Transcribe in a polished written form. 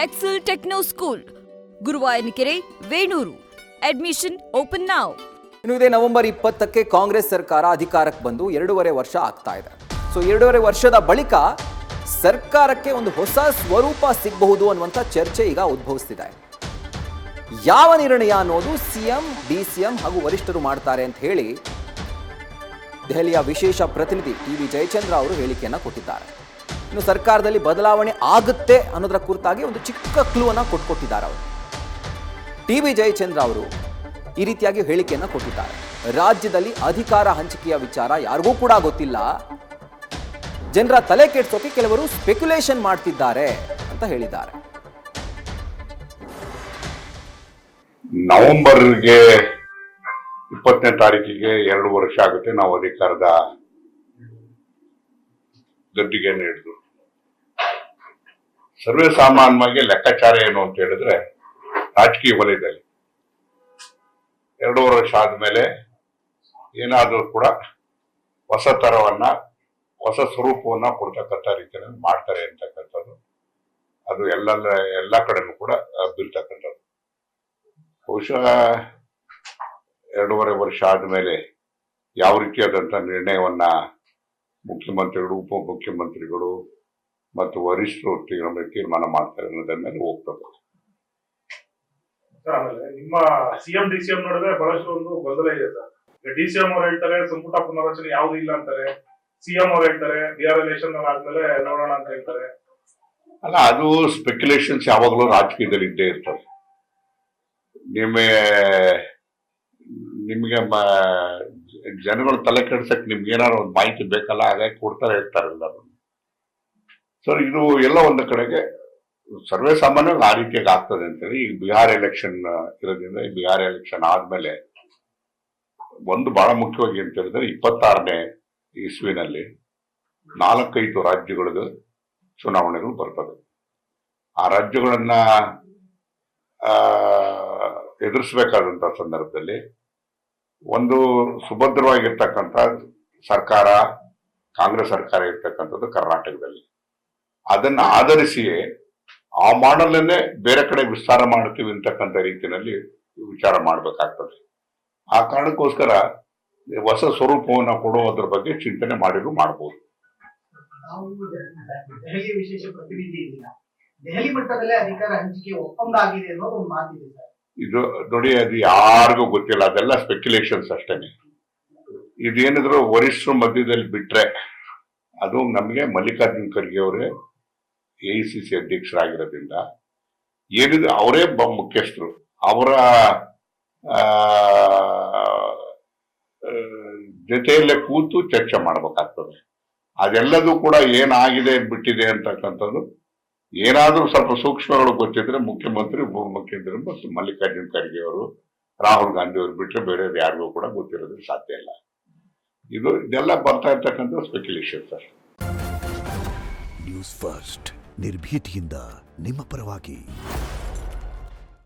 Excel techno school, Guruvayanakere, Venur. Admission open now. ಇನ್ನು ಇದೇ November 20ಕ್ಕೆ Congress ಸರ್ಕಾರ ಅಧಿಕಾರಕ್ಕೆ ಬಂದು 2.5 ವರ್ಷ ಆಗ್ತಾ ಇದೆ. ಸೊ 2.5 ವರ್ಷದ ಬಳಿಕ ಸರ್ಕಾರಕ್ಕೆ ಒಂದು ಹೊಸ ಸ್ವರೂಪ ಸಿಗಬಹುದು ಅನ್ನುವಂಥ ಚರ್ಚೆ ಈಗ ಉದ್ಭವಿಸ್ತಿದೆ. ಯಾವ ನಿರ್ಣಯ ಅನ್ನೋದು ಸಿಎಂ, ಡಿಸಿಎಂ ಹಾಗೂ ವರಿಷ್ಠರು ಮಾಡ್ತಾರೆ ಅಂತ ಹೇಳಿ ದೆಹಲಿಯ ವಿಶೇಷ ಪ್ರತಿನಿಧಿ ಟಿ.ಬಿ. ಜಯಚಂದ್ರ ಅವರು ಹೇಳಿಕೆಯನ್ನು ಕೊಟ್ಟಿದ್ದಾರೆ. ಇನ್ನು ಸರ್ಕಾರದಲ್ಲಿ ಬದಲಾವಣೆ ಆಗುತ್ತೆ ಅನ್ನೋದರ ಕುರಿತಾಗಿ ಒಂದು ಚಿಕ್ಕ ಕ್ಲೂವನ್ನು ಕೊಟ್ಟಿದ್ದಾರೆ ಅವರು. ಟಿ.ಬಿ. ಜಯಚಂದ್ರ ಅವರು ಈ ರೀತಿಯಾಗಿ ಹೇಳಿಕೆಯನ್ನು ಕೊಟ್ಟಿದ್ದಾರೆ. ರಾಜ್ಯದಲ್ಲಿ ಅಧಿಕಾರ ಹಂಚಿಕೆಯ ವಿಚಾರ ಯಾರಿಗೂ ಕೂಡ ಗೊತ್ತಿಲ್ಲ, ಜನರ ತಲೆ ಕೆಡಿಸೋಕೆ ಕೆಲವರು ಸ್ಪೆಕ್ಯುಲೇಷನ್ ಮಾಡ್ತಿದ್ದಾರೆ ಅಂತ ಹೇಳಿದ್ದಾರೆ. ನವೆಂಬರ್ಗೆ 20ನೇ ತಾರೀಕಿಗೆ 2 ವರ್ಷ ಆಗುತ್ತೆ ನಾವು ಅಧಿಕಾರದ ಗದ್ದಿಗೆ ಹಿಡಿದು. ಸರ್ವೇ ಸಾಮಾನ್ಯವಾಗಿ ಲೆಕ್ಕಾಚಾರ ಏನು ಅಂತ ಹೇಳಿದ್ರೆ, ರಾಜಕೀಯ ವಲಯದಲ್ಲಿ 2 ವರ್ಷ ಆದ್ಮೇಲೆ ಏನಾದ್ರೂ ಕೂಡ ಹೊಸ ತರವನ್ನ, ಹೊಸ ಸ್ವರೂಪವನ್ನ ಕೊಡ್ತಕ್ಕಂಥ ರೀತಿಯಲ್ಲಿ ಮಾಡ್ತಾರೆ ಅಂತಕ್ಕಂಥದ್ದು ಅದು ಎಲ್ಲ ಕಡೆನೂ ಕೂಡ ಬೀಳ್ತಕ್ಕಂಥದ್ದು. ಬಹುಶಃ 2.5 ವರ್ಷ ಆದ್ಮೇಲೆ ಯಾವ ರೀತಿಯಾದಂಥ ನಿರ್ಣಯವನ್ನ ಮುಖ್ಯಮಂತ್ರಿಗಳು, ಉಪಮುಖ್ಯಮಂತ್ರಿಗಳು ಮತ್ತು ವರಿಷ್ಠರು ತೀರ್ಮಾನ ಮಾಡ್ತಾರೆ ಅನ್ನೋದ್ರ ಮೇಲೆ ಹೋಗ್ತದೆ. ಆಮೇಲೆ ನಿಮ್ಮ ಸಿಎಂ ಡಿಸಿಎಂ ನೋಡಿದ್ರೆ ಬಹಳಷ್ಟು ಒಂದು ಗೊಂದಲ ಇದೆ ಸರ್. ಡಿಸಿಎಂ ಅವ್ರು ಹೇಳ್ತಾರೆ ಸಂಪುಟ ಪುನರ್ರಚನೆ ಯಾವ್ದು ಇಲ್ಲ ಅಂತಾರೆ, ಸಿಎಂ ಅವ್ರು ಹೇಳ್ತಾರೆ ಡಿಆರ್ಎಲೇಷನ್ ಆದ್ಮೇಲೆ ನೋಡೋಣ ಅಂತ ಹೇಳ್ತಾರೆ. ಅಲ್ಲ, ಅದು ಸ್ಪೆಕ್ಯುಲೇಷನ್ಸ್ ಯಾವಾಗಲೂ ರಾಜಕೀಯದಲ್ಲಿ ಇದ್ದೇ ಇರ್ತವೆ. ನಿಮಗೆ ಜನಗಳು ತಲೆ ಕೆಡ್ಸಕ್ ನಿಮ್ಗೆ ಏನಾದ್ರು ಒಂದು ಮಾಹಿತಿ ಬೇಕಲ್ಲ, ಹಾಗಾಗಿ ಕೊಡ್ತಾರೆ ಇರ್ತಾರೆ ಎಲ್ಲರೂ. ಸೊ ಇದು ಎಲ್ಲ ಒಂದು ಕಡೆಗೆ ಸರ್ವೇ ಸಾಮಾನ್ಯವಾಗಿ ಆ ರೀತಿಯಾಗಿ ಆಗ್ತದೆ ಅಂತೇಳಿ. ಈಗ ಬಿಹಾರ್ ಎಲೆಕ್ಷನ್ ಇರೋದ್ರಿಂದ ಈ ಬಿಹಾರ್ ಎಲೆಕ್ಷನ್ ಆದ್ಮೇಲೆ ಒಂದು ಬಹಳ ಮುಖ್ಯವಾಗಿ ಅಂತ ಹೇಳಿದ್ರೆ 26ನೇ ಇಸ್ವಿನಲ್ಲಿ 4-5 ರಾಜ್ಯಗಳಿಗೆ ಚುನಾವಣೆಗಳು ಬರ್ತದೆ. ಆ ರಾಜ್ಯಗಳನ್ನ ಎದುರಿಸಬೇಕಾದಂತ ಸಂದರ್ಭದಲ್ಲಿ ಒಂದು ಸುಭದ್ರವಾಗಿರ್ತಕ್ಕಂಥ ಸರ್ಕಾರ, ಕಾಂಗ್ರೆಸ್ ಸರ್ಕಾರ ಇರ್ತಕ್ಕಂಥದ್ದು ಕರ್ನಾಟಕದಲ್ಲಿ. ಅದನ್ನ ಆಧರಿಸಿಯೇ ಆ ಮಾಡಲನ್ನೇ ಬೇರೆ ಕಡೆ ವಿಸ್ತಾರ ಮಾಡ್ತೀವಿ ಅಂತಕ್ಕಂಥ ರೀತಿಯಲ್ಲಿ ವಿಚಾರ ಮಾಡಬೇಕಾಗ್ತದೆ. ಆ ಕಾರಣಕ್ಕೋಸ್ಕರ ಹೊಸ ಸ್ವರೂಪವನ್ನು ಕೊಡುವುದರ ಬಗ್ಗೆ ಚಿಂತನೆ ಮಾಡಿದ್ರು ಮಾಡಬಹುದು. ದೆಹಲಿ ವಿಶೇಷ ಪ್ರತಿನಿಧಿ ಇದ್ದೀರಾ, ದೆಹಲಿ ಮಟ್ಟದಲ್ಲೇ ಅಧಿಕಾರ ಹಂಚಿಕೆ ಒಪ್ಪಂದ ಆಗಿದೆ ಅನ್ನೋದು ಒಂದು ಮಾತಿದೆ ಸರ್. ಇದು ನೋಡಿ, ಅದು ಯಾರಿಗೂ ಗೊತ್ತಿಲ್ಲ, ಅದೆಲ್ಲ ಸ್ಪೆಕ್ಯುಲೇಷನ್ಸ್ ಅಷ್ಟೇನೆ. ಇದೇನಿದ್ರು ವರಿಷ್ಠರ ಮಧ್ಯದಲ್ಲಿ ಬಿಟ್ರೆ ಅದು ನಮಗೆ ಮಲ್ಲಿಕಾರ್ಜುನ್ ಖರ್ಗೆ ಅವರೇ AICC ಅಧ್ಯಕ್ಷರಾಗಿರೋದ್ರಿಂದ ಏನಿದೆ ಅವರೇ ಮುಖ್ಯಸ್ಥರು. ಅವರ ಜೊತೆಯಲ್ಲೇ ಕೂತು ಚರ್ಚೆ ಮಾಡ್ಬೇಕಾಗ್ತದೆ. ಅದೆಲ್ಲದೂ ಕೂಡ ಏನಾಗಿದೆ ಬಿಟ್ಟಿದೆ ಅಂತಕ್ಕಂಥದ್ದು ಏನಾದ್ರೂ ಸ್ವಲ್ಪ ಸೂಕ್ಷ್ಮಗಳು ಗೊತ್ತಿದ್ರೆ ಮುಖ್ಯಮಂತ್ರಿ, ಉಪಮುಖ್ಯಮಂತ್ರಿ ಮತ್ತು ಮಲ್ಲಿಕಾರ್ಜುನ್ ಖರ್ಗೆ ಅವರು, ರಾಹುಲ್ ಗಾಂಧಿ ಅವರು ಬಿಟ್ಟರೆ ಬೇರೆ ಯಾರಿಗೂ ಕೂಡ ಗೊತ್ತಿರೋದು ಸಾಧ್ಯ ಇಲ್ಲ. ಇದೆಲ್ಲ ಬರ್ತಾ ಇರ್ತಕ್ಕಂಥ ಸ್ಪೆಕ್ಯುಲೇಷನ್ಸ್ ಅಷ್ಟೇ. ನ್ಯೂಸ್ ಫಸ್ಟ್, ನಿರ್ಭೀತಿಯಿಂದ ನಿಮ್ಮ ಪರವಾಗಿ.